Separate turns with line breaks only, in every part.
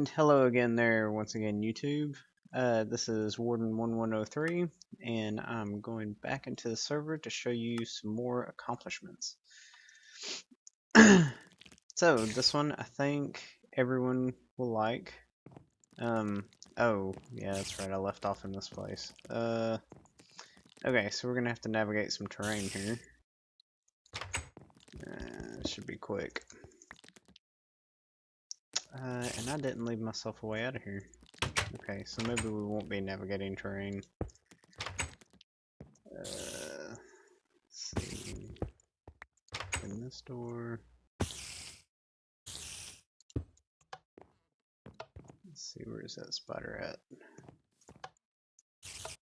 And hello again there, once again YouTube. This is Warden1103, and I'm going back into the server to show you some more accomplishments. So, this one I think everyone will like. Oh, yeah, that's right, I left off in this place. Okay, so we're gonna have to navigate some terrain here. Should be quick. And I didn't leave myself a way out of here. Okay, so maybe we won't be navigating terrain. Let's see. In this door. Let's see, where is that spider at?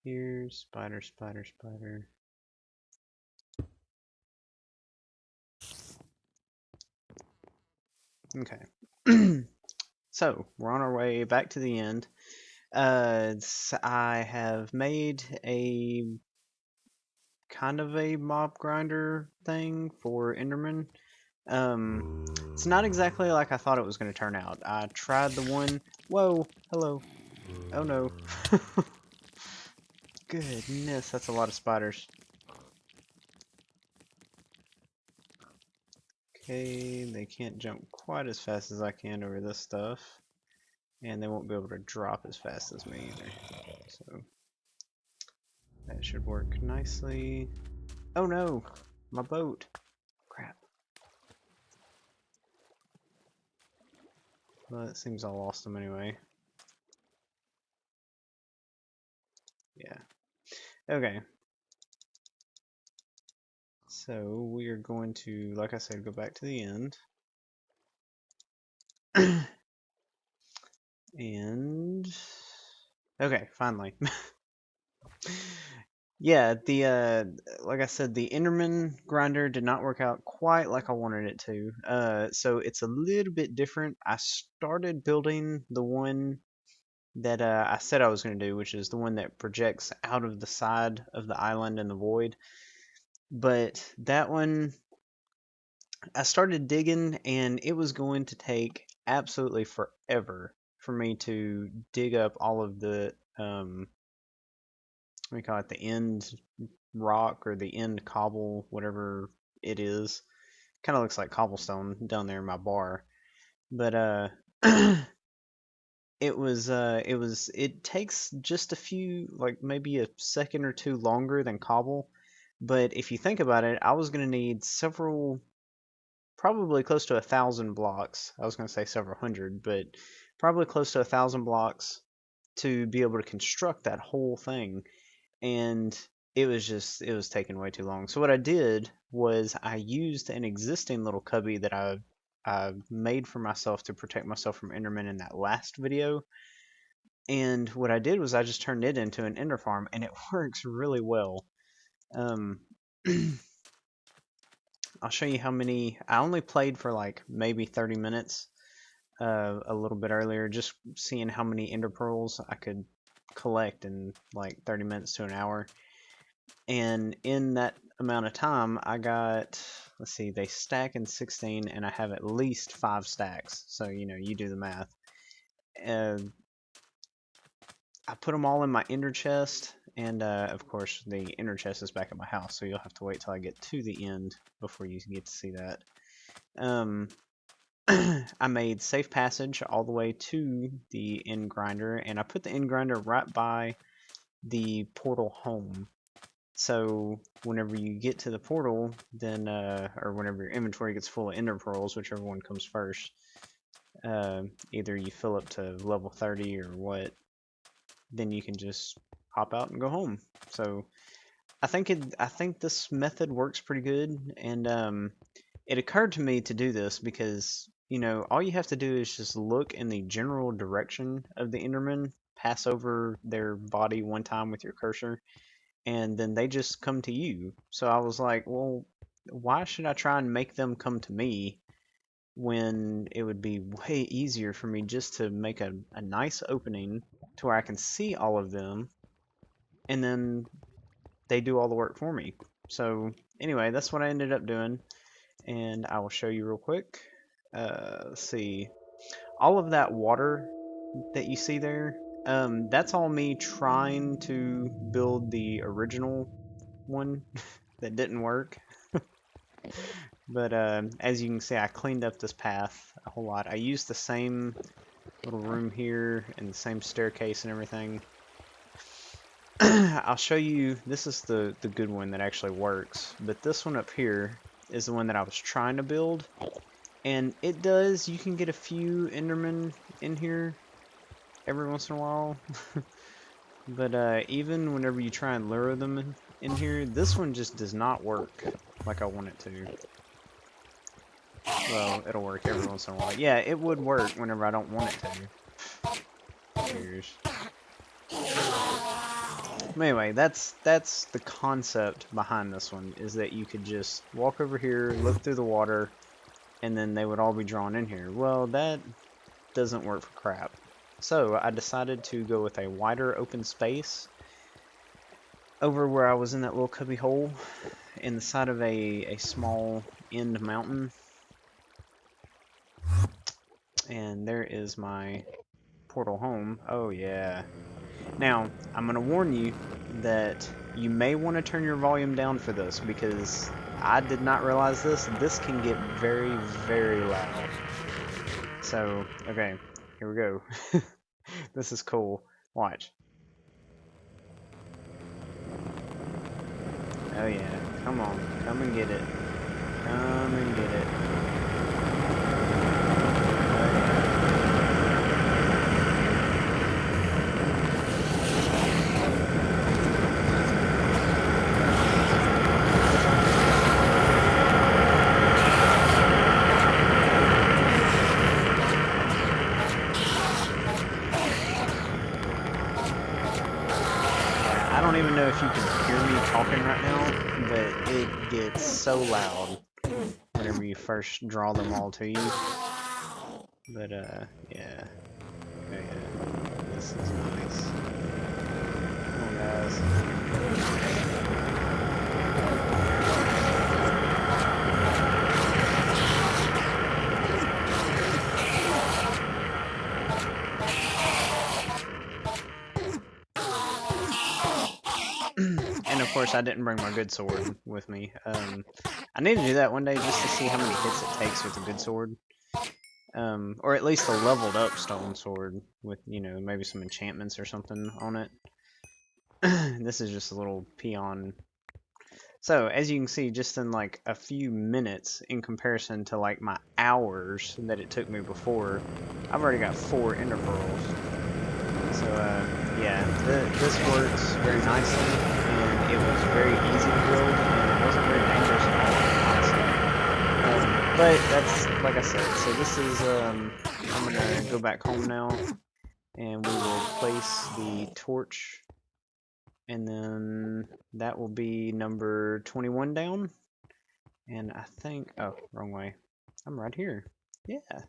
Here, spider, spider, spider. Okay. So, we're on our way back to the end. I have made a kind of a mob grinder thing for Enderman. It's not exactly like I thought it was going to turn out. I tried the one. Whoa, hello. Oh no. Goodness, that's a lot of spiders. Okay, they can't jump quite as fast as I can over this stuff. And they won't be able to drop as fast as me either. So, that should work nicely. Oh no! My boat! Crap. Well, it seems I lost them anyway. Yeah. Okay. So, we are going to, like I said, go back to the end. And... Okay, finally. Yeah, like I said, the Enderman grinder did not work out quite like I wanted it to. So it's a little bit different. I started building the one that I said I was going to do, which is the one that projects out of the side of the island in the void. But that one, I started digging, and it was going to take absolutely forever for me to dig up all of the what do you call it, the end rock or the end cobble, whatever it is. Kind of looks like cobblestone down there in my bar. But it takes just a few, like maybe a second or two longer than cobble. But if you think about it, I was gonna need several, probably close to 1,000 blocks. I was gonna say several hundred, but probably close to 1,000 blocks to be able to construct that whole thing. And it was taking way too long. So what I did was I used an existing little cubby that I made for myself to protect myself from Enderman in that last video. And what I did was I just turned it into an Ender farm, and it works really well. Um, I'll show you how many. I only played for like maybe 30 minutes, a little bit earlier, just seeing how many Ender pearls I could collect in like 30 minutes to an hour. And in that amount of time, I got, let's see, they stack in 16, and I have at least 5 stacks. So, you know, you do the math. I put them all in my ender chest, and of course, the ender chest is back at my house, so you'll have to wait till I get to the end before you get to see that. I made safe passage all the way to the end grinder, and I put the end grinder right by the portal home. So whenever you get to the portal, then or whenever your inventory gets full of ender pearls, whichever one comes first, either you fill up to level 30 or what, then you can just hop out and go home. So I think this method works pretty good, and it occurred to me to do this because, you know, all you have to do is just look in the general direction of the Enderman, pass over their body one time with your cursor, and then they just come to you. So I was like, well, why should I try and make them come to me when it would be way easier for me just to make a nice opening to where I can see all of them, and then they do all the work for me. So anyway, that's what I ended up doing, and I will show you real quick. Let's see. All of that water that you see there, that's all me trying to build the original one that didn't work. But as you can see, I cleaned up this path a whole lot. I used the same little room here and the same staircase and everything. I'll show you, this is the good one that actually works, but this one up here is the one that I was trying to build, and it does, you can get a few Endermen in here every once in a while, but even whenever you try and lure them in here, this one just does not work like I want it to. Well, it'll work every once in a while. Yeah, it would work whenever I don't want it to. Cheers. Anyway, that's the concept behind this one, is that you could just walk over here, look through the water, and then they would all be drawn in here. Well, that doesn't work for crap. So I decided to go with a wider open space over where I was in that little cubby hole in the side of a small end mountain. And there is my portal home. Oh yeah. Now, I'm going to warn you that you may want to turn your volume down for this, because I did not realize this. This can get very, very loud. So, okay, here we go. This is cool. Watch. Oh yeah, come on. Come and get it. Come and get it. I don't even know if you can hear me talking right now, but it gets so loud whenever you first draw them all to you. But yeah. Oh yeah. This is nice. Come on, guys. And of course, I didn't bring my good sword with me. I need to do that one day just to see how many hits it takes with a good sword. Or at least a leveled up stone sword with, you know, maybe some enchantments or something on it. This is just a little peon. So, as you can see, just in like a few minutes, in comparison to like my hours that it took me before, I've already got 4 ender pearls. So, yeah, this works very nicely, and it was very easy to build, and it wasn't very dangerous at all, honestly. But that's, like I said, so this is, I'm gonna go back home now, and we will place the torch, and then that will be number 21 down, and I think, oh, wrong way, I'm right here, yeah.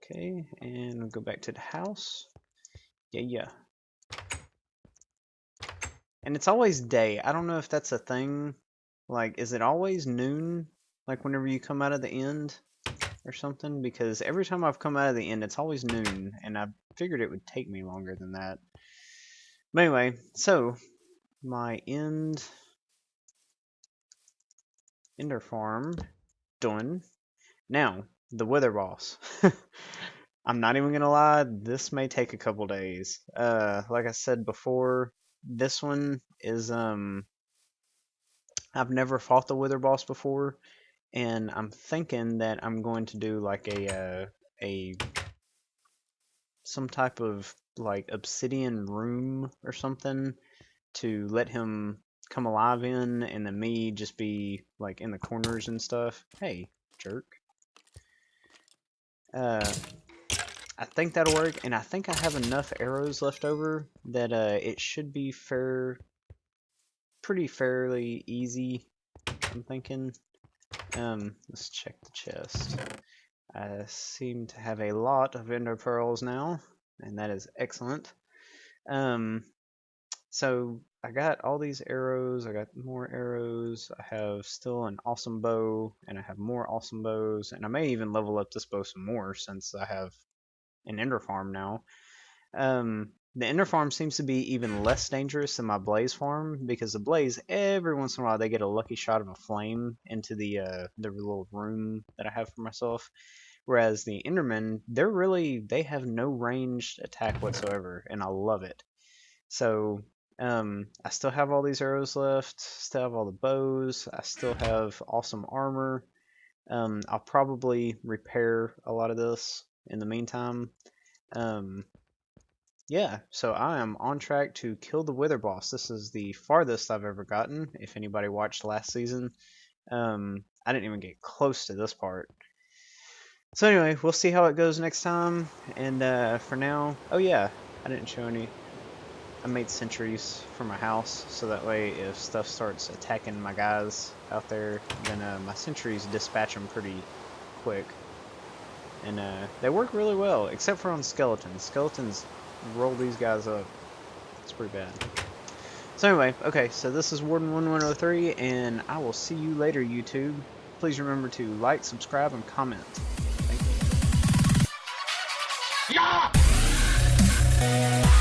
Okay, and we'll go back to the house. Yeah. And it's always day. I don't know if that's a thing. Like, is it always noon? Like, whenever you come out of the end or something? Because every time I've come out of the end, it's always noon. And I figured it would take me longer than that. But anyway, so, my ender farm done. Now, the wither boss. I'm not even gonna lie, this may take a couple days. Like I said before, this one is I've never fought the wither boss before, and I'm thinking that I'm going to do like a some type of like obsidian room or something to let him come alive in, and then me just be like in the corners and stuff. Hey, jerk. I think that'll work, and I think I have enough arrows left over that it should be pretty fairly easy, I'm thinking. Let's check the chest. I seem to have a lot of ender pearls now, and that is excellent. So I got all these arrows. I got more arrows. I have still an awesome bow, and I have more awesome bows, and I may even level up this bow some more since I have an ender farm now. The ender farm seems to be even less dangerous than my blaze farm because the blaze, every once in a while, they get a lucky shot of a flame into the little room that I have for myself. Whereas the endermen, they have no ranged attack whatsoever, and I love it. So I still have all these arrows left, still have all the bows, I still have awesome armor. I'll probably repair a lot of this in the meantime. Um, yeah, so I am on track to kill the Wither boss. This is the farthest I've ever gotten. If anybody watched last season, I didn't even get close to this part. So anyway, we'll see how it goes next time. And for now, oh yeah, I didn't show any. I made sentries for my house, so that way if stuff starts attacking my guys out there, then my sentries dispatch them pretty quick. And they work really well, except for on skeletons. Skeletons roll these guys up. It's pretty bad. So anyway, okay, so this is Warden1103, and I will see you later, YouTube. Please remember to like, subscribe, and comment. Thank you. Yeah!